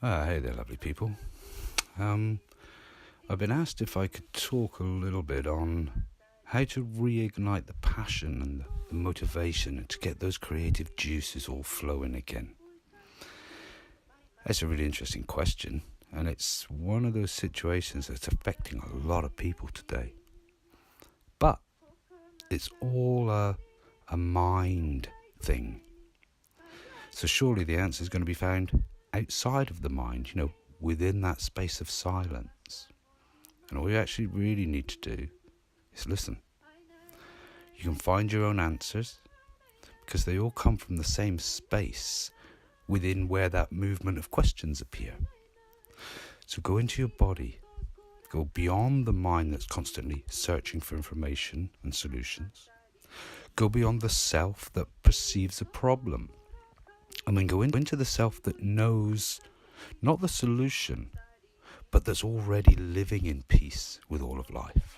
Hey there, lovely people. I've been asked if I could talk a little bit on how to reignite the passion and the motivation and to get those creative juices all flowing again. That's a really interesting question, and it's one of those situations that's affecting a lot of people today. But it's all a mind thing. So surely the answer is going to be found outside of the mind, within that space of silence. And all you actually really need to do is listen. You can find your own answers because they all come from the same space within where that movement of questions appear. So go into your body, go beyond the mind that's constantly searching for information and solutions. Go beyond the self that perceives a problem. And then go into the self that knows not the solution, but that's already living in peace with all of life.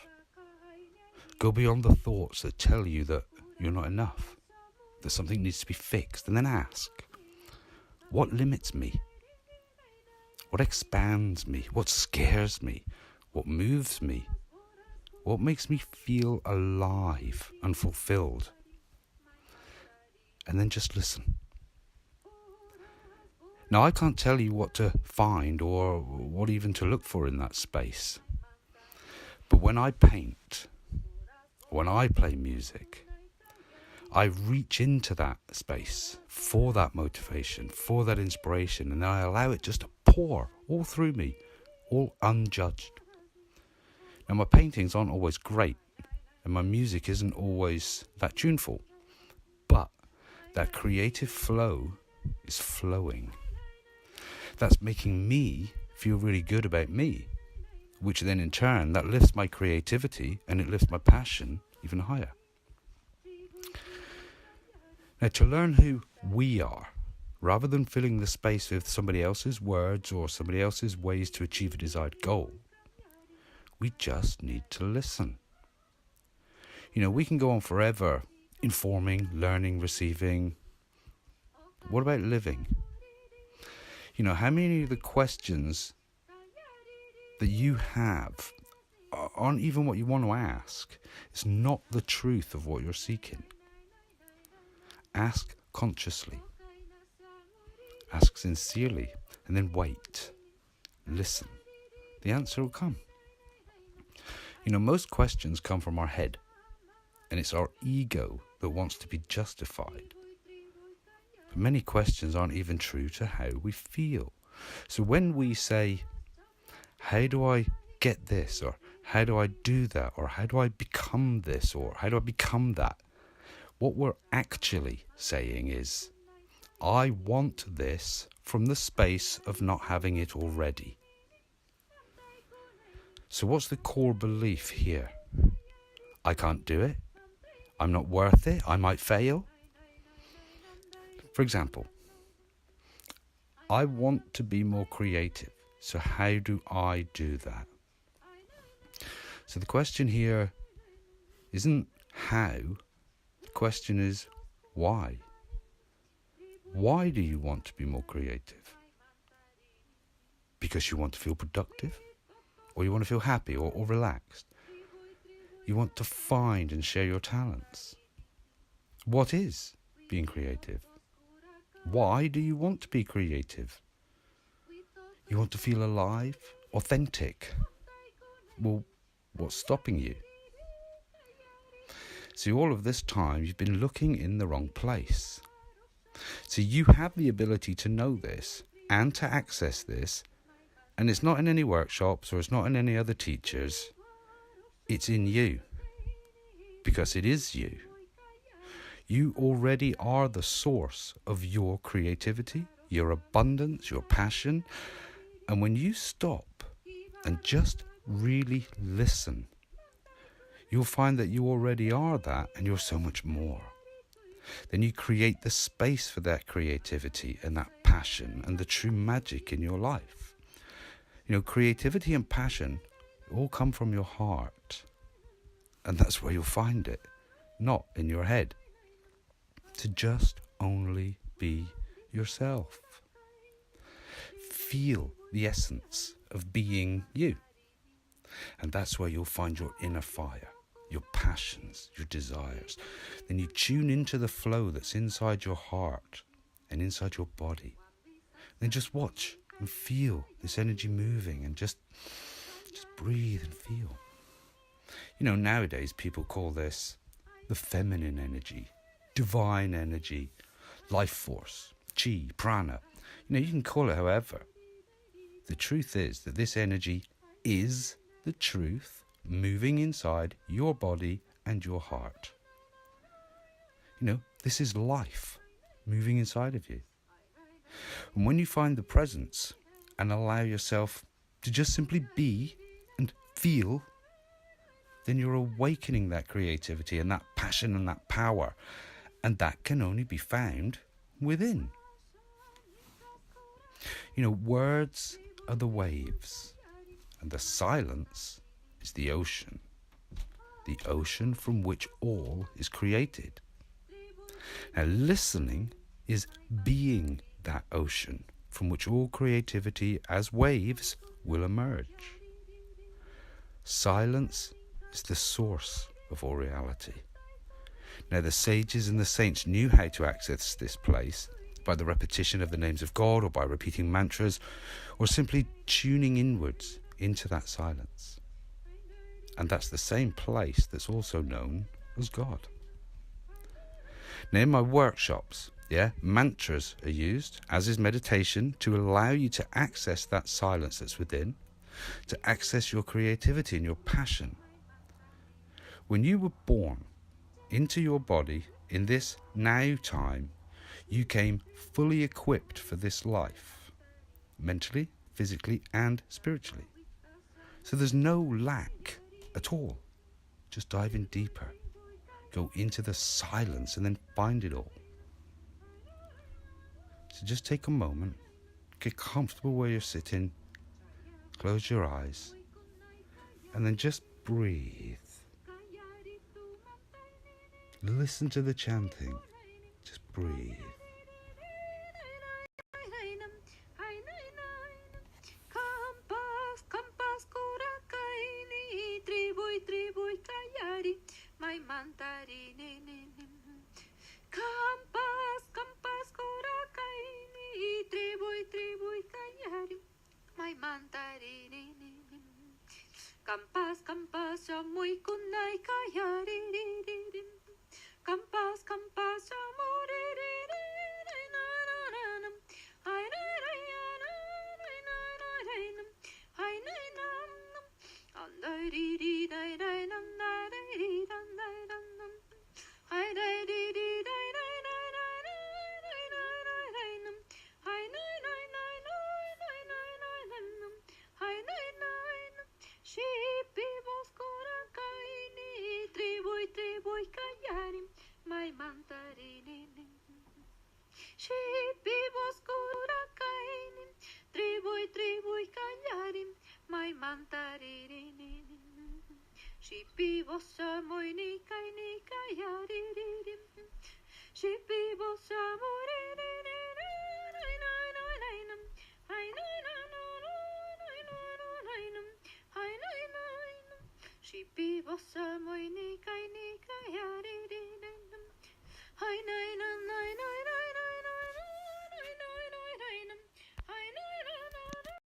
Go beyond the thoughts that tell you that you're not enough, that something needs to be fixed, and then ask, what limits me? What expands me? What scares me? What moves me? What makes me feel alive and fulfilled? And then just listen. Now, I can't tell you what to find or what even to look for in that space. But when I paint, when I play music, I reach into that space for that motivation, for that inspiration, and I allow it just to pour all through me, all unjudged. Now, my paintings aren't always great, and my music isn't always that tuneful, but that creative flow is flowing. That's making me feel really good about me, which then in turn, that lifts my creativity and it lifts my passion even higher. Now, to learn who we are, rather than filling the space with somebody else's words or somebody else's ways to achieve a desired goal, we just need to listen. We can go on forever informing, learning, receiving. What about living? How many of the questions that you have aren't even what you want to ask? It's not the truth of what you're seeking. Ask consciously. Ask sincerely. And then wait. Listen. The answer will come. Most questions come from our head. And it's our ego that wants to be justified. Many questions aren't even true to how we feel. So when we say, how do I get this? Or how do I do that? Or how do I become this? Or how do I become that? What we're actually saying is, I want this from the space of not having it already. So what's the core belief here? I can't do it. I'm not worth it. I might fail. For example, I want to be more creative. So how do I do that? So the question here isn't how. The question is why. Why do you want to be more creative? Because you want to feel productive? Or you want to feel happy or relaxed? You want to find and share your talents? What is being creative? Why do you want to be creative? You want to feel alive, authentic. Well, what's stopping you? See, all of this time you've been looking in the wrong place. So you have the ability to know this and to access this, and it's not in any workshops or it's not in any other teachers. It's in you, because it is you. You already are the source of your creativity, your abundance, your passion. And when you stop and just really listen, you'll find that you already are that and you're so much more. Then you create the space for that creativity and that passion and the true magic in your life. Creativity and passion all come from your heart. And that's where you'll find it, not in your head. To just only be yourself. feel the essence of being you. And that's where you'll find your inner fire, your passions, your desires. Then you tune into the flow that's inside your heart and inside your body. Then just watch and feel this energy moving, and just breathe and feel. You know, nowadays people call this the feminine energy, divine energy, life force, chi, prana. You know, you can call it however. The truth is that this energy is the truth moving inside your body and your heart. You know, this is life moving inside of you. And when you find the presence and allow yourself to just simply be and feel, then you're awakening that creativity and that passion and that power. And that can only be found within. You know, words are the waves, and the silence is the ocean from which all is created. Now, listening is being that ocean from which all creativity as waves will emerge. Silence is the source of all reality. Now, the sages and the saints knew how to access this place by the repetition of the names of God, or by repeating mantras, or simply tuning inwards into that silence. And that's the same place that's also known as God. Now, in my workshops, mantras are used, as is meditation, to allow you to access that silence that's within, to access your creativity and your passion. When you were born into your body in this now time, you came fully equipped for this life, mentally, physically, and spiritually. So there's no lack at all. Just dive in deeper. Go into the silence and then find it all. So just take a moment, get comfortable where you're sitting, close your eyes, and then just breathe. Listen to the chanting. Just breathe. Kampas amoy kunay kayari ri Kampas amore Shipi bossa moi nikai yari ri Shipi bossa more Shipi bossa